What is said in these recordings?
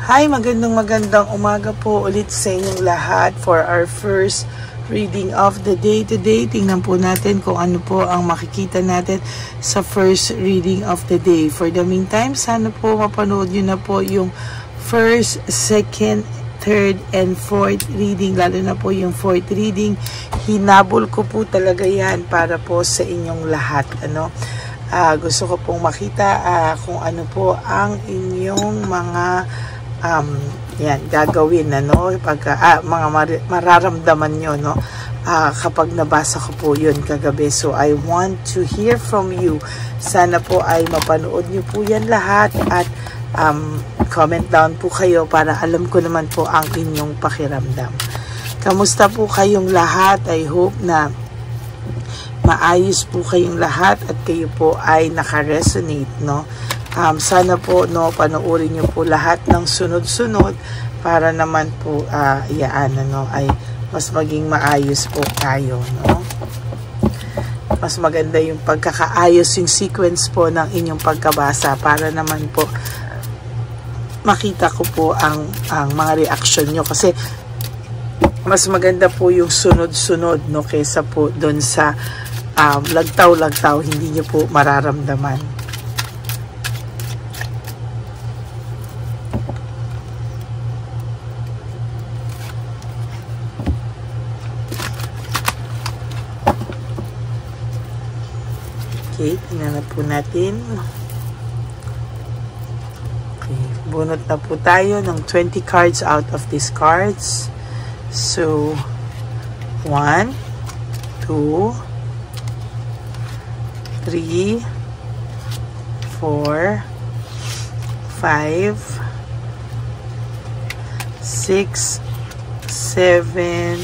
Hi, magandang umaga po ulit sa inyong lahat for our first reading of the day today. Tingnan po natin kung ano po ang makikita natin sa first reading of the day. For the meantime, sana po mapanood nyo na po yung first, second, third, and fourth reading. Lalo na po yung fourth reading. Hinabol ko po talaga yan para po sa inyong lahat. Gusto ko pong makita kung ano po ang inyong mga gagawin mga mararamdaman nyo kapag nabasa ko po yun kagabi. So I want to hear from you. Sana po ay mapanood nyo po yan lahat at comment down po kayo para alam ko naman po ang inyong pakiramdam. Kamusta po kayong lahat? I hope na maayos po kayong lahat at kayo po ay naka-resonate, sana po panoorin niyo po lahat ng sunod-sunod para naman po ay mas maging maayos po tayo, Mas maganda yung pagkakaayos, yung sequence po ng inyong pagkabasa para naman po makita ko po ang mga reaction nyo, kasi mas maganda po yung sunod-sunod kaysa po doon sa lagtaw-lagtaw, hindi nyo po mararamdaman. Okay, tingnan na po natin. Okay, bunot na po tayo ng 20 cards out of these cards. So, 1, 2, 3, 4, 5, 6, 7,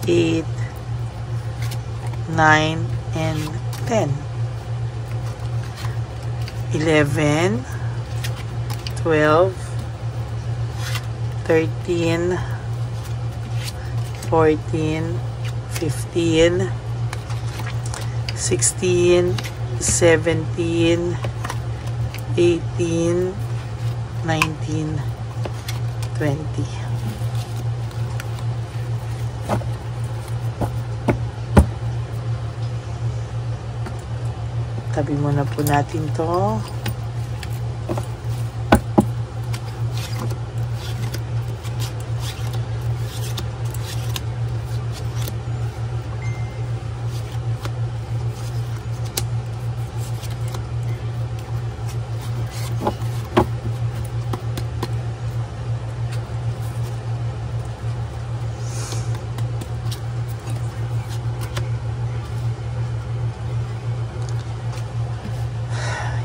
8, 9, and 10. 11, 12, 13, 14, 15, 16, 17, 18, 19, 20. Tabi muna po natin to.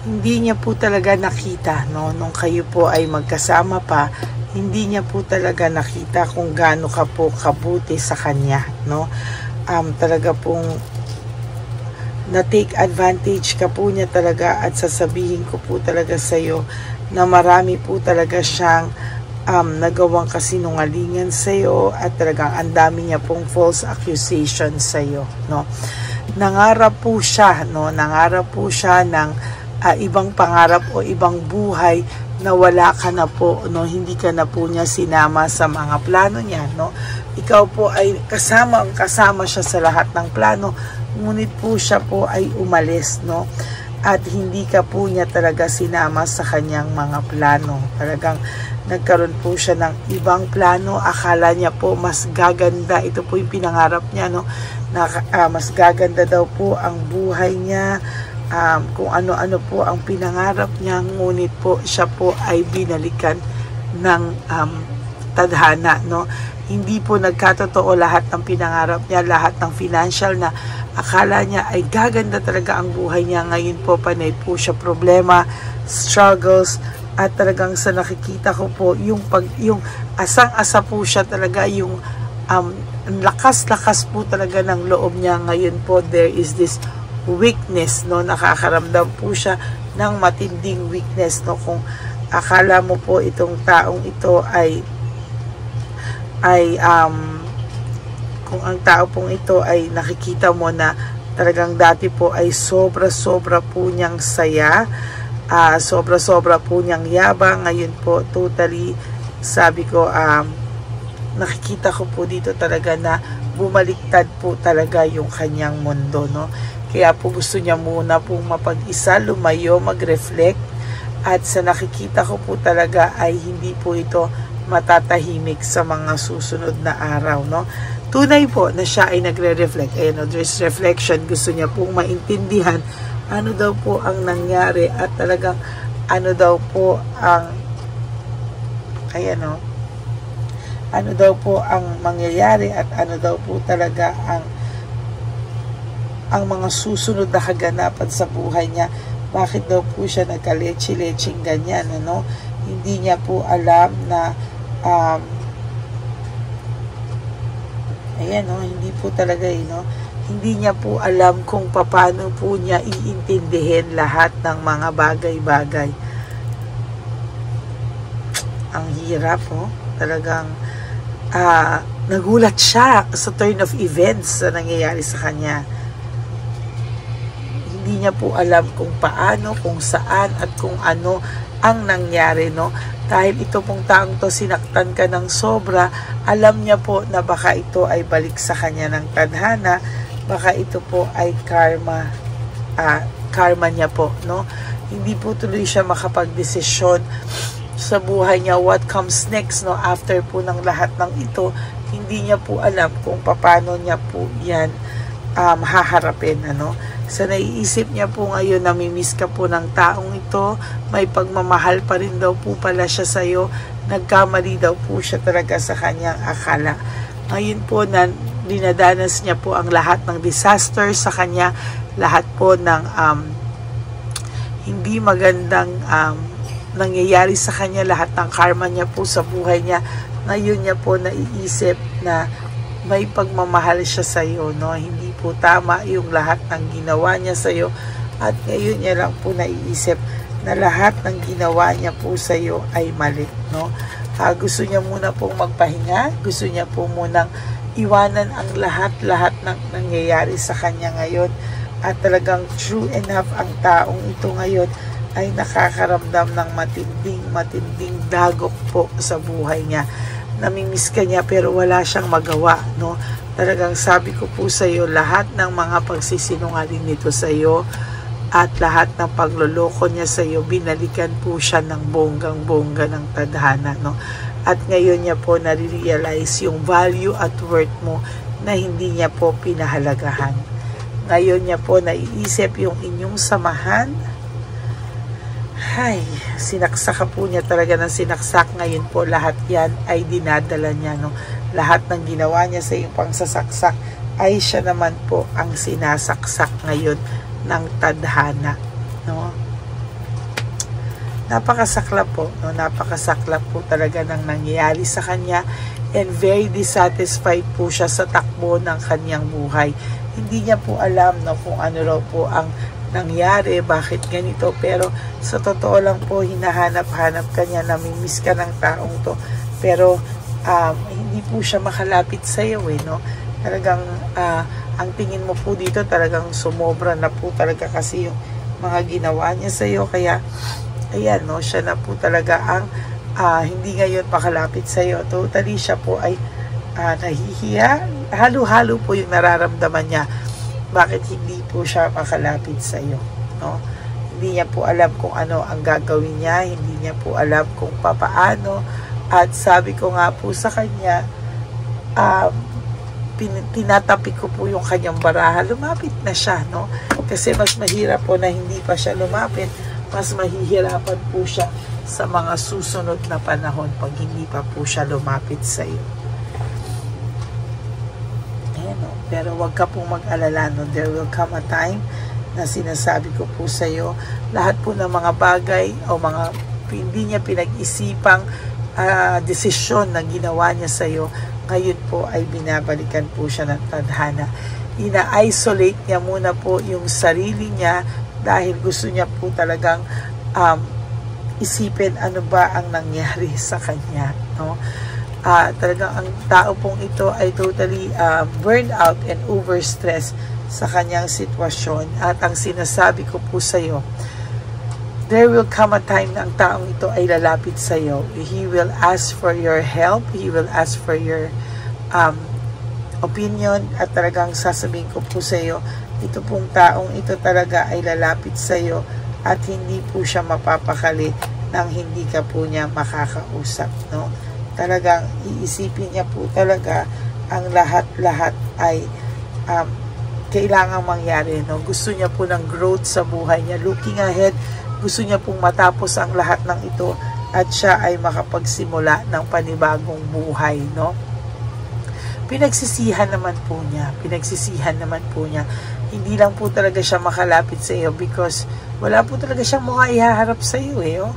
Hindi niya po talaga nakita, nung kayo po ay magkasama pa, hindi niya po talaga nakita kung gaano ka po kabuti sa kanya, talaga pong na-take advantage ka po niya talaga, at sasabihin ko po talaga sa iyo na marami po talaga siyang nagawang kasinungalingan sa iyo, at talagang ang dami niya pong false accusation sa iyo, Nangarap po siya, nangarap po siya ng ibang pangarap o ibang buhay na wala ka na po, hindi ka na po niya sinama sa mga plano niya, Ikaw po ay kasama siya sa lahat ng plano, ngunit po siya po ay umalis, At hindi ka po niya talaga sinama sa kanyang mga plano. Talagang nagkaroon po siya ng ibang plano. Akala niya po mas gaganda, ito po yung pinangarap niya, na mas gaganda daw po ang buhay niya, kung ano-ano po ang pinangarap niya, ngunit po siya po ay binalikan ng tadhana, Hindi po nagkatotoo lahat ng pinangarap niya, lahat ng financial na akala niya ay gaganda talaga ang buhay niya. Ngayon po panay po siya problema, struggles, at talagang sa nakikita ko po yung asang-asa po siya talaga, yung lakas-lakas po talaga ng loob niya. Ngayon po there is this weakness, nakakaramdam po siya ng matinding weakness, kung akala mo po itong taong ito kung ang tao pong ito ay nakikita mo na talagang dati po ay sobra-sobra po niyang saya, sobra-sobra po niyang yabang, ngayon po totally sabi ko, nakikita ko po dito talaga na bumaliktad po talaga yung kanyang mundo, no? Kaya po gusto niya muna pong mapag-isa, lumayo, mag-reflect, at sa nakikita ko po talaga ay hindi po ito matatahimik sa mga susunod na araw, no? Tunay po na siya ay nagre-reflect. Ayan, no, there's reflection. Gusto niya pong maintindihan ano daw po ang nangyari at talagang ano daw po ang ano daw po ang mangyayari at ano daw po talaga ang mga susunod na kaganapan sa buhay niya. Bakit daw po siya nagka-leche-leching ganyan, ano? Hindi niya po alam na ayan, no, hindi po talaga, no? Hindi niya po alam kung paano po niya iintindihin lahat ng mga bagay-bagay. Ang hirap, oh. Talagang nagulat siya sa turn of events na nangyayari sa kanya. Hindi niya po alam kung paano, kung saan, at kung ano ang nangyari, no? Dahil ito pong taong to, sinaktan ka ng sobra, alam niya po na baka ito ay balik sa kanya ng tadhana, baka ito po ay karma niya po, no? Hindi po tuloy siya makapagdesisyon sa buhay niya, what comes next, no? After po ng lahat ng ito, hindi niya po alam kung paano niya po yan haharapin, ano? Sa naiisip niya po ngayon, namimiss ka po ng taong ito, may pagmamahal pa rin daw po pala siya sa'yo, nagkamali daw po siya talaga sa kanyang akala. Ngayon po na dinadanas niya po ang lahat ng disaster sa kanya, lahat po ng hindi magandang nangyayari sa kanya, lahat ng karma niya po sa buhay niya. Ngayon niya po naiisip na may pagmamahal siya sa iyo, no? Hindi po tama yung lahat ng ginawa niya sa iyo, at ngayon niya lang po naiisip na lahat ng ginawa niya po sa iyo ay mali, no? Gusto niya muna pong magpahinga, gusto niya po munang iwanan ang lahat-lahat ng nangyayari sa kanya ngayon, at talagang true enough ang taong ito ngayon ay nakakaramdam ng matinding dagok po sa buhay niya. Namimiss ka niya pero wala siyang magawa, no? Talagang sabi ko po sa iyo, lahat ng mga pagsisinungaling nito sa iyo at lahat ng pagloloko niya sa iyo, binalikan po siya ng bonggang-bongga ng tadhana, no? At ngayon niya po nare-realize yung value at worth mo na hindi niya po pinahalagahan. Ngayon niya po naiisip yung inyong samahan. Ay, sinaksak po niya talaga ng sinaksak. Ngayon po lahat yan ay dinadala niya, no? Lahat ng ginawa niya sa iyong pangsasaksak ay siya naman po ang sinasaksak ngayon ng tadhana, no? Napakasaklap po, no? Napakasaklap po talaga ng nangyayari sa kanya, and very dissatisfied po siya sa takbo ng kanyang buhay. Hindi niya po alam, no, kung ano raw po ang nangyari, bakit ganito, pero sa totoo lang po, hinahanap-hanap ka niya, namimiss ka ng taong to, pero hindi po siya makalapit sa iyo, no? Talagang ang tingin mo po dito talagang sumobra na po talaga kasi yung mga ginawa niya sa iyo, kaya ayan, no, siya na po talaga ang hindi ngayon makalapit sa iyo. Totally siya po ay nahihiya, halo-halo po yung nararamdaman niya. Bakit hindi po siya makalapit sa iyo, no? Hindi niya po alam kung ano ang gagawin niya, hindi niya po alam kung papaano, at sabi ko nga po sa kanya, tinatapik ko po yung kanyang baraha, lumapit na siya, no? Kasi mas mahirap po na hindi pa siya lumapit, mas mahihirapan po siya sa mga susunod na panahon pag hindi pa po siya lumapit sa iyo. Pero wag ka pong mag-alala, no? There will come a time na sinasabi ko po sa iyo, lahat po ng mga bagay o mga hindi niya pinag-isipang desisyon na ginawa niya sa iyo, ngayon po ay binabalikan po siya ng tadhana. Ina-isolate niya muna po yung sarili niya dahil gusto niya po talagang isipin ano ba ang nangyari sa kanya, no? Talagang ang tao pong ito ay totally burned out and overstressed sa kanyang sitwasyon. At ang sinasabi ko po sa iyo, there will come a time na ang taong ito ay lalapit sa iyo. He will ask for your help. He will ask for your opinion, at talagang sasabihin ko po sa iyo, ito pong taong ito talaga ay lalapit sa iyo at hindi po siya mapapakali nang hindi ka po niya makakausap, no? Talagang iisipin niya po talaga ang lahat-lahat ay kailangang mangyari, no? Gusto niya po ng growth sa buhay niya, looking ahead. Gusto niya pong matapos ang lahat ng ito at siya ay makapagsimula ng panibagong buhay, no? Pinagsisihan naman po niya. Hindi lang po talaga siya makalapit sa iyo because wala po talaga siyang mga ihaharap sa iyo, eh, oh.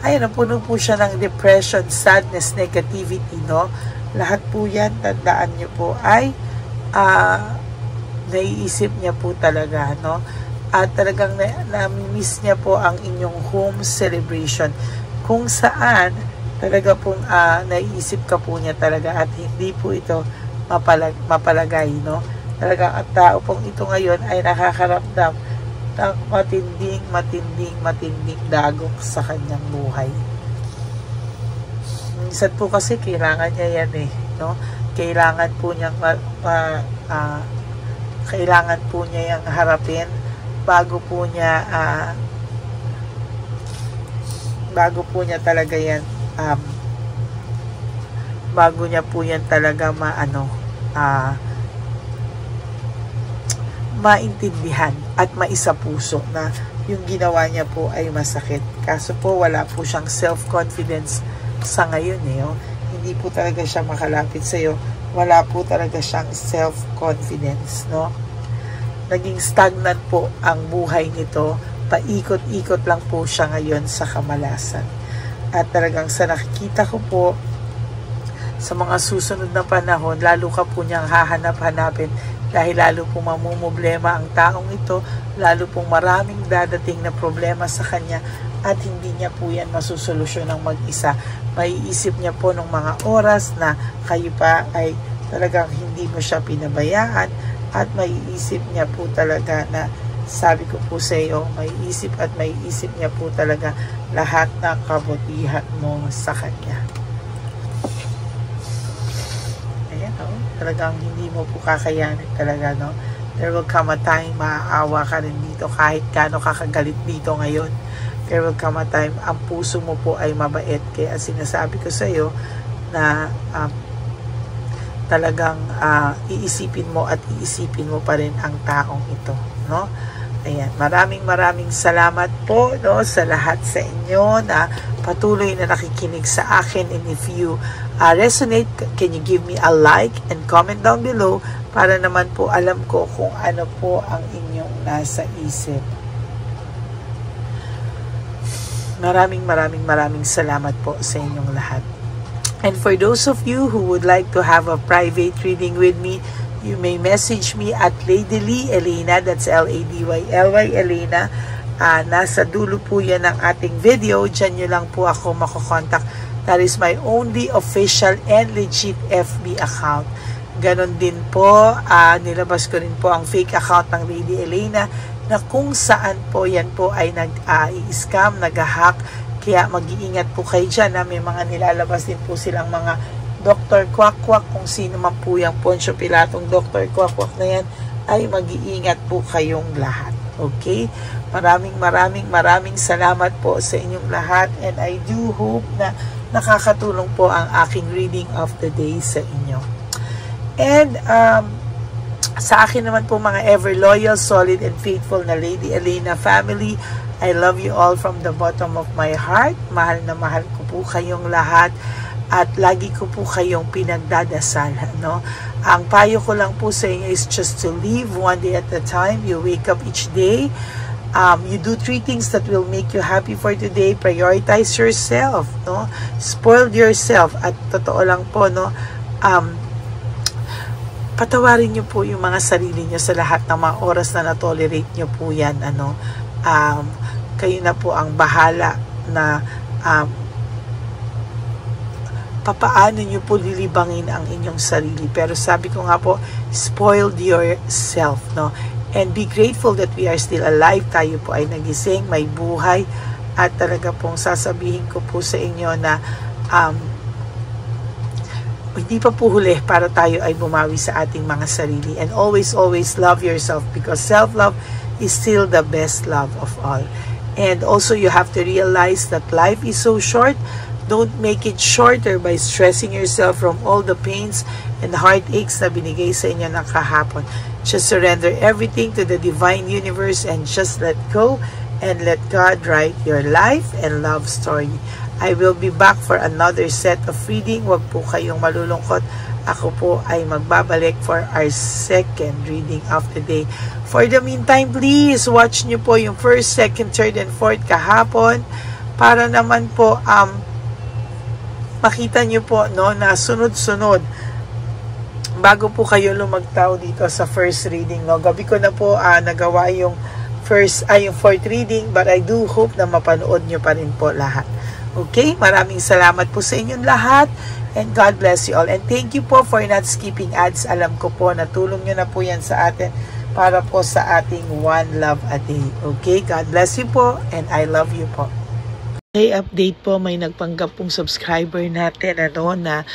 Ayun, napuno po siya ng depression, sadness, negativity, no? Lahat po yan, tandaan niyo po, ay naiisip niya po talaga, no? At talagang nami-miss niya po ang inyong home celebration, kung saan talaga pong naiisip ka po niya talaga, at hindi po ito mapalagay, no? Talagang ang tao pong ito ngayon ay nakakaramdam ng matinding dagok sa kanyang buhay. Minsan po kasi kailangan niya yan, eh, no? Kailangan po niyang yung harapin bago po niya talaga yan bago niya po yan talaga maintindihan at maisapuso na yung ginawa niya po ay masakit. Kaso po wala po siyang self-confidence sa ngayon, eh, oh. Hindi po talaga siya makalapit sa iyo. Wala po talaga siyang self-confidence, no? Naging stagnant po ang buhay nito. Paikot-ikot lang po siya ngayon sa kamalasan. At talagang sa nakikita ko po, sa mga susunod na panahon, lalo ka po niyang hahanap-hanapin dahil lalo po mamumblema ang taong ito, lalo pong maraming dadating na problema sa kanya at hindi niya po yan masusolusyon ng mag-isa. Maiisip niya po ng mga oras na kayo pa ay talagang hindi mo siya pinabayaan, at maiisip niya po talaga na, sabi ko po sa iyo, maiisip niya po talaga lahat ng kabutihan mo sa kanya. Ayan, oh, talagang hindi mo po kakayanin talaga, no? There will come a time, maaawa ka rin dito kahit gaano kakagalit dito ngayon. There will come a time, ang puso mo po ay mabait. Kaya sinasabi ko sa iyo na talagang iisipin mo pa rin ang taong ito, no? Ayan, maraming salamat po, no, sa lahat sa inyo na patuloy na nakikinig sa akin. And if you resonate, can you give me a like and comment down below para naman po alam ko kung ano po ang inyong nasa isip. Maraming salamat po sa inyong lahat. And for those of you who would like to have a private reading with me, you may message me at Lady Lee Elena, that's L-A-D-Y-L-Y Elena. Nasa dulo po yan ng ating video. Diyan nyo lang po ako makokontak. That is my only official and legit FB account. Ganon din po, nilabas ko rin po ang fake account ng Lady Elena na kung saan po yan po ay nag-i-scam, nag-hack. Kaya mag-iingat po kayo dyan, na may mga nilalabas din po silang mga Dr. Quack-Quack. Kung sino man po yung Poncio Pilatong Dr. Quack-Quack na yan, ay mag-iingat po kayong lahat. Okay? Maraming salamat po sa inyong lahat, and I do hope na nakakatulong po ang aking reading of the day sa inyo. And sa akin naman po mga ever loyal, solid, and faithful na Lady Elena family, I love you all from the bottom of my heart. Mahal na mahal ko po kayong lahat at lagi ko po kayong pinagdadasal, no? Ang payo ko lang po sa inyo is just to live one day at a time. You wake up each day. You do 3 things that will make you happy for today. Prioritize yourself, no? Spoil yourself. At totoo lang po, no? Patawarin niyo po yung mga sarili niyo sa lahat ng mga oras na na-tolerate niyo po yan, ano? Kayo na po ang bahala na papaano nyo po lilibangin ang inyong sarili. Pero sabi ko nga po, spoiled yourself, no? And be grateful that we are still alive. Tayo po ay nagising, may buhay, at talaga pong sasabihin ko po sa inyo na hindi pa po huli para tayo ay bumawi sa ating mga sarili. And always love yourself, because self-love is still the best love of all. And also, you have to realize that life is so short. Don't make it shorter by stressing yourself from all the pains and heartaches na binigay sa inyo ng kahapon. Just surrender everything to the divine universe and just let go and let God write your life and love story. I will be back for another set of reading. Huwag po kayong malulungkot. Ako po ay magbabalik for our second reading of the day. For the meantime, please watch nyo po yung first, second, third, and fourth kahapon para naman po makita nyo po na sunod-sunod bago po kayo lumagtaw dito sa first reading. Gabi ko na po nagawa yung fourth reading, but I do hope na mapanood nyo pa rin po lahat. Okay, maraming salamat po sa inyong lahat. And God bless you all. And thank you po for not skipping ads. Alam ko po, natulong nyo na po yan sa atin para po sa ating One Love a Day. Okay, God bless you po and I love you po. Okay, update po, may nagpanggap pong subscriber natin na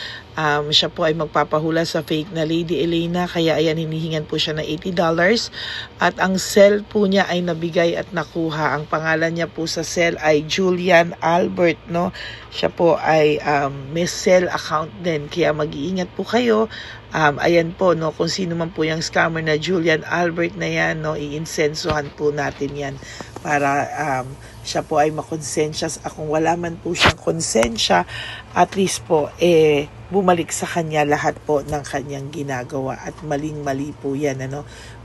siya po ay magpapahula sa fake na Lady Elena, kaya ayan, hinihingan po siya na $80 at ang cell po niya ay nabigay at nakuha. Ang pangalan niya po sa cell ay Julian Albert, siya po ay may cell account din, kaya mag-iingat po kayo. Ayan po, kung sino man po yung scammer na Julian Albert na yan, iinsensuhan po natin yan para siya po ay makonsensya. Kung wala man po siyang konsensya, at least po bumalik sa kanya lahat po ng kanyang ginagawa, at maling-mali po yan.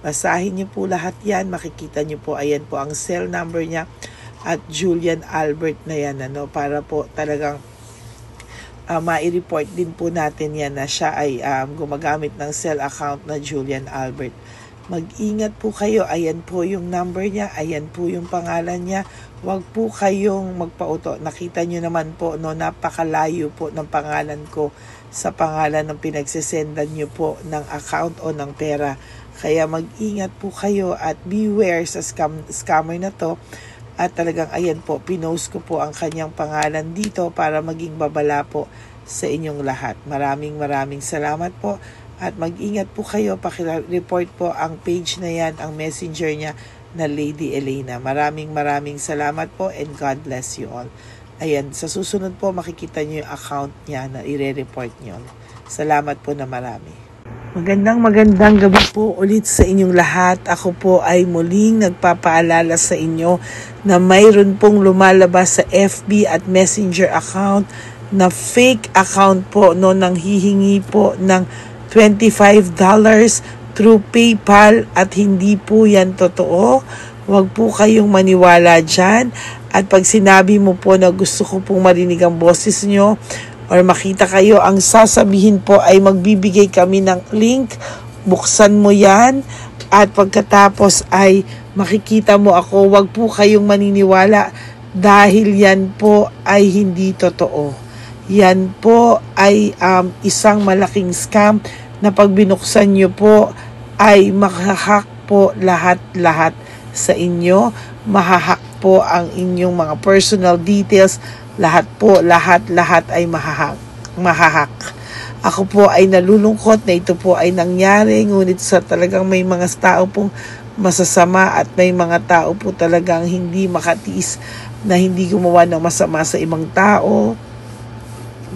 Basahin niyo po lahat yan, makikita niyo po, ayan po ang cell number niya at Julian Albert na yan, para po talagang ma-report din po natin yan na siya ay gumagamit ng cell account na Julian Albert. Mag-ingat po kayo, ayan po yung number niya, ayan po yung pangalan niya. Huwag po kayong magpauto. Nakita nyo naman po, napakalayo po ng pangalan ko sa pangalan ng pinagsesendan nyo po ng account o ng pera. Kaya mag-ingat po kayo at beware sa scammer na to. At talagang ayan po, pinost ko po ang kanyang pangalan dito para maging babala po sa inyong lahat. Maraming salamat po. At mag-ingat po kayo, pakireport po ang page na yan, ang messenger niya na Lady Elena. Maraming salamat po and God bless you all. Ayan, sa susunod po makikita niyo yung account niya na ire-report niyo. Salamat po na marami. Magandang gabi po ulit sa inyong lahat. Ako po ay muling nagpapaalala sa inyo na mayroon pong lumalabas sa FB at Messenger account na fake account po, nang hihingi po ng $25 through PayPal at hindi po yan totoo. Huwag po kayong maniwala dyan. At pag sinabi mo po na gusto ko pong marinig ang boses nyo or makita kayo, ang sasabihin po ay magbibigay kami ng link. Buksan mo yan at pagkatapos ay makikita mo ako. Huwag po kayong maniniwala dahil yan po ay hindi totoo. Yan po ay isang malaking scam na pag binuksan nyo po ay mahahack po lahat sa inyo. Mahahack po ang inyong mga personal details. Lahat ay mahahack. Ako po ay nalulungkot na ito po ay nangyari, ngunit sa talagang may mga tao pong masasama at may mga tao po talagang hindi makatiis na hindi gumawa ng masama sa ibang tao.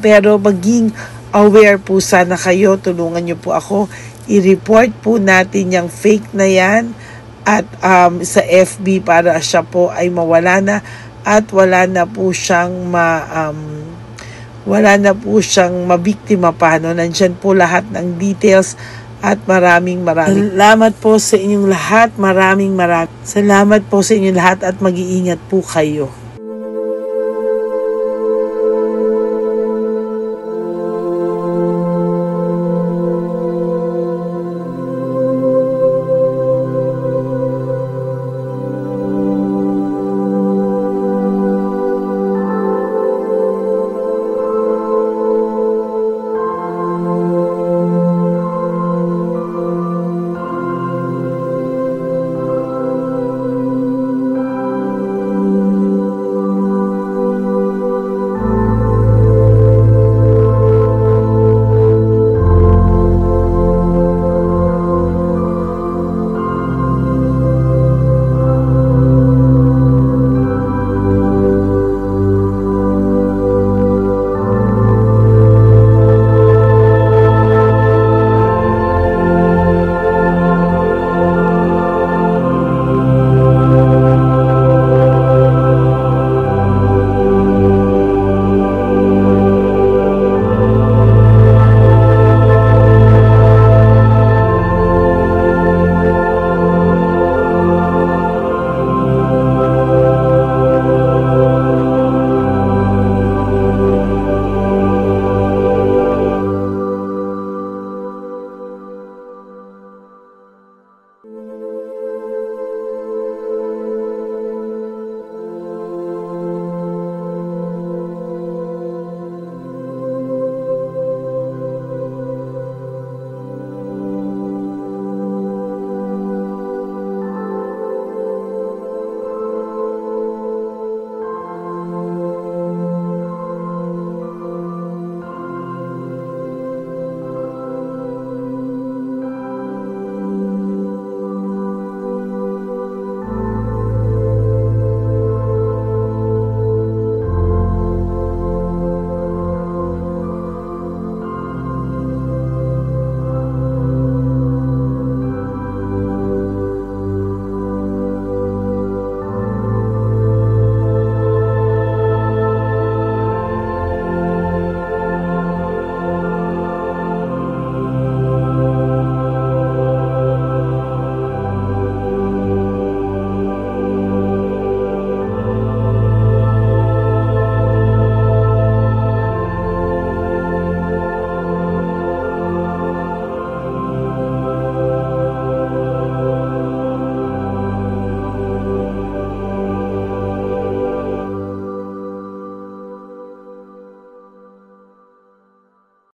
Pero maging aware po sana kayo, tulungan nyo po ako, i-report po natin yung fake na yan at sa FB para siya po ay mawala na at wala na po siyang mabiktima pa. Nandyan po lahat ng details at maraming salamat po sa inyong lahat. Maraming salamat po sa inyong lahat at mag-iingat po kayo.